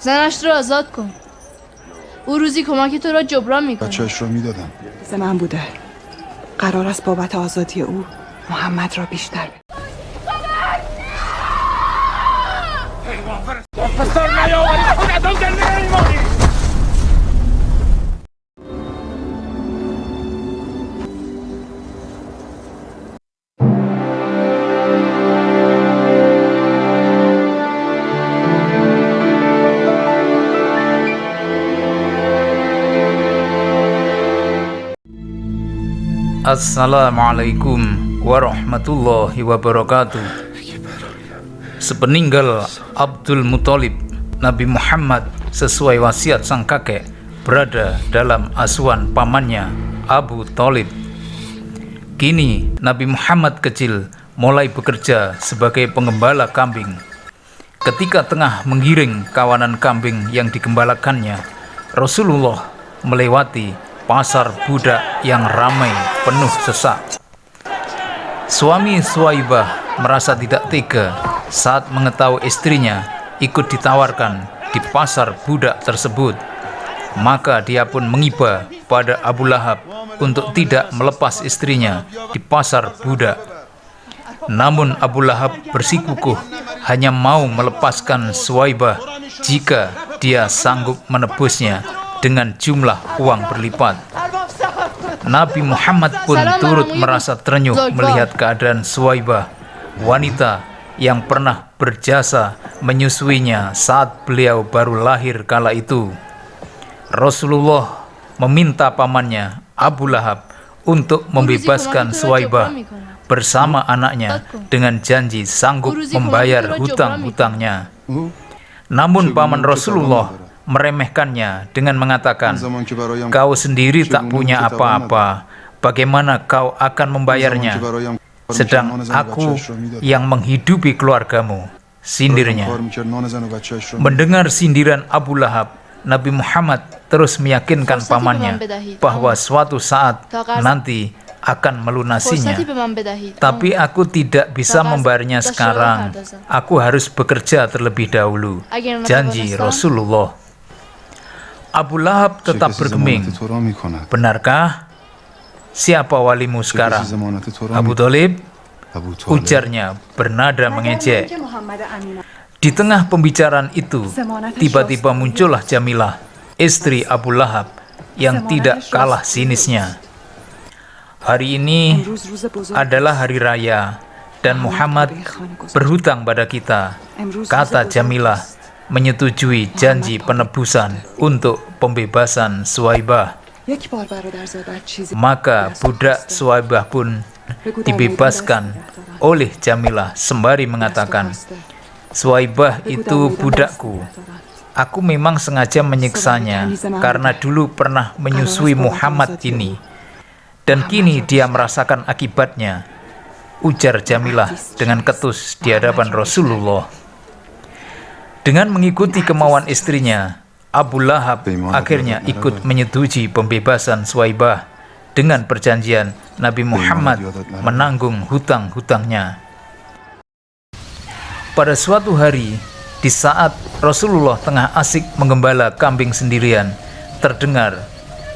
زنش رو آزاد کن. او روزی کمک تو را جبران میکنه. بچه‌اش رو میدادم. من بوده. قرار است بابت آزادی او محمد را بیشتر Assalamualaikum warahmatullahi wabarakatuh. Sepeninggal Abdul Muthalib, Nabi Muhammad sesuai wasiat sang kakek berada dalam asuhan pamannya Abu Thalib. Kini Nabi Muhammad kecil mulai bekerja sebagai penggembala kambing. Ketika tengah menggiring kawanan kambing yang digembalakannya, Rasulullah melewati pasar budak yang ramai penuh sesak. Suami Suwaibah merasa tidak tega saat mengetahui istrinya ikut ditawarkan di pasar budak tersebut. Maka dia pun mengiba pada Abu Lahab untuk tidak melepas istrinya di pasar budak. Namun Abu Lahab bersikukuh hanya mau melepaskan Suwaibah jika dia sanggup menebusnya dengan jumlah uang berlipat. Nabi Muhammad pun turut merasa terenyuh melihat keadaan Suwaibah, wanita yang pernah berjasa menyusuinya saat beliau baru lahir kala itu. Rasulullah meminta pamannya Abu Lahab untuk membebaskan Suwaibah bersama anaknya dengan janji sanggup membayar hutang-hutangnya. Namun paman Rasulullah meremehkannya dengan mengatakan, "Kau sendiri tak punya apa-apa, bagaimana kau akan membayarnya? Sedang aku yang menghidupi keluargamu," sindirnya. Mendengar sindiran Abu Lahab, Nabi Muhammad terus meyakinkan pamannya bahwa suatu saat nanti akan melunasinya. "Tapi aku tidak bisa membayarnya sekarang, aku harus bekerja terlebih dahulu," janji Rasulullah. Abu Lahab tetap bergeming. "Benarkah? Siapa walimu sekarang?" "Abu Thalib," ujarnya bernada mengejek. Di tengah pembicaraan itu, tiba-tiba muncullah Jamilah, istri Abu Lahab yang tidak kalah sinisnya. "Hari ini adalah hari raya dan Muhammad berhutang pada kita," kata Jamilah, menyetujui janji penebusan untuk pembebasan Suwaibah. Maka budak Suwaibah pun dibebaskan oleh Jamilah sembari mengatakan, "Suwaibah itu budakku. Aku memang sengaja menyiksanya karena dulu pernah menyusui Muhammad ini, dan kini dia merasakan akibatnya," ujar Jamilah dengan ketus di hadapan Rasulullah. Dengan mengikuti kemauan istrinya, Abu Lahab akhirnya ikut menyetujui pembebasan Suwaibah dengan perjanjian Nabi Muhammad menanggung hutang-hutangnya. Pada suatu hari, di saat Rasulullah tengah asik menggembala kambing sendirian, terdengar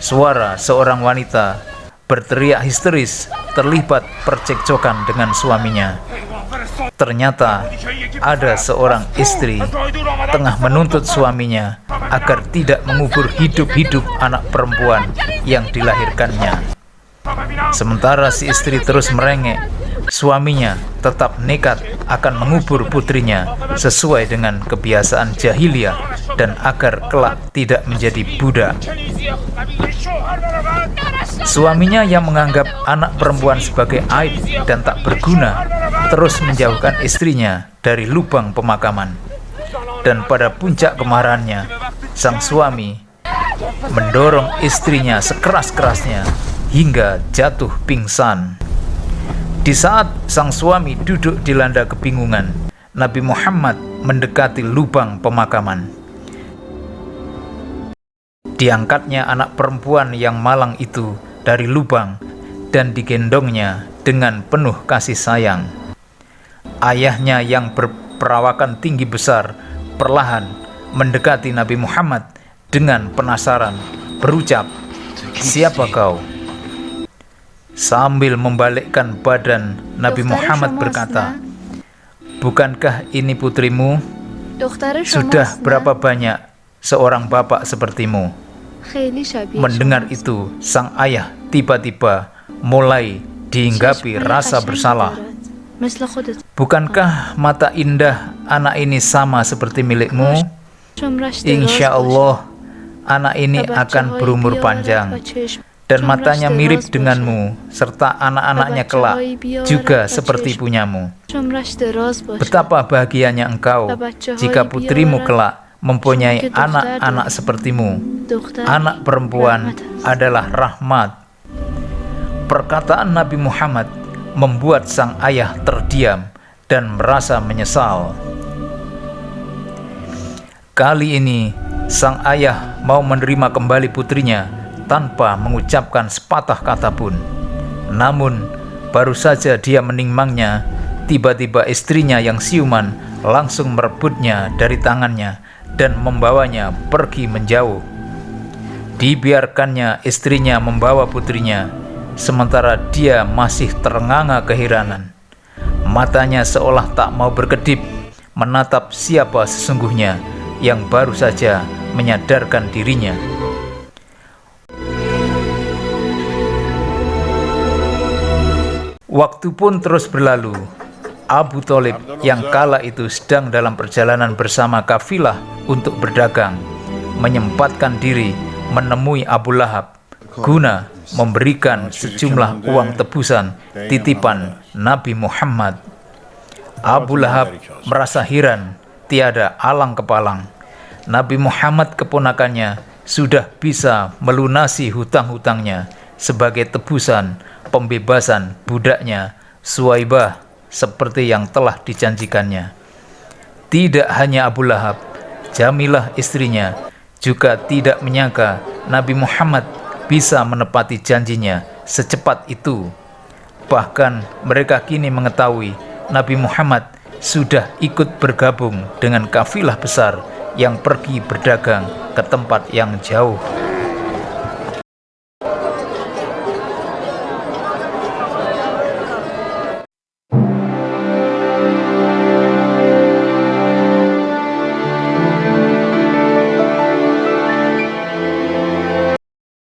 suara seorang wanita berteriak histeris terlibat percekcokan dengan suaminya. Ternyata ada seorang istri tengah menuntut suaminya agar tidak mengubur hidup-hidup anak perempuan yang dilahirkannya. Sementara si istri terus merengek, suaminya tetap nekat akan mengubur putrinya sesuai dengan kebiasaan jahiliyah dan agar kelak tidak menjadi budak. Suaminya yang menganggap anak perempuan sebagai aib dan tak berguna terus menjauhkan istrinya dari lubang pemakaman. Dan pada puncak kemarahannya, sang suami mendorong istrinya sekeras-kerasnya hingga jatuh pingsan. Di saat sang suami duduk dilanda kebingungan, Nabi Muhammad mendekati lubang pemakaman. Diangkatnya anak perempuan yang malang itu dari lubang dan digendongnya dengan penuh kasih sayang. Ayahnya yang berperawakan tinggi besar perlahan mendekati Nabi Muhammad dengan penasaran, berucap, "Siapa kau?" Sambil membalikkan badan, Nabi Muhammad berkata, "Bukankah ini putrimu? Sudah berapa banyak seorang bapak sepertimu?" Mendengar itu, sang ayah tiba-tiba mulai dihinggapi rasa bersalah. "Bukankah mata indah anak ini sama seperti milikmu? Insya Allah, anak ini akan berumur panjang, dan matanya mirip denganmu, serta anak-anaknya kelak juga seperti punyamu. Betapa bahagianya engkau jika putrimu kelak mempunyai anak-anak sepertimu. Anak perempuan adalah rahmat." Perkataan Nabi Muhammad membuat sang ayah terdiam dan merasa menyesal. Kali ini, sang ayah mau menerima kembali putrinya tanpa mengucapkan sepatah kata pun. Namun, baru saja dia menimangnya, tiba-tiba istrinya yang siuman langsung merebutnya dari tangannya dan membawanya pergi menjauh. Dibiarkannya istrinya membawa putrinya, sementara dia masih terenganga keheranan. Matanya seolah tak mau berkedip menatap siapa sesungguhnya yang baru saja menyadarkan dirinya. Waktu pun terus berlalu. Abu Thalib yang kala itu sedang dalam perjalanan bersama kafilah untuk berdagang, menyempatkan diri menemui Abu Lahab guna memberikan sejumlah uang tebusan titipan Nabi Muhammad. Abu Lahab merasa heran tiada alang kepalang. Nabi Muhammad keponakannya sudah bisa melunasi hutang-hutangnya sebagai tebusan pembebasan budaknya Suwaibah seperti yang telah dijanjikannya. Tidak hanya Abu Lahab, Jamilah istrinya juga tidak menyangka Nabi Muhammad bisa menepati janjinya secepat itu. Bahkan mereka kini mengetahui Nabi Muhammad sudah ikut bergabung dengan kafilah besar yang pergi berdagang ke tempat yang jauh.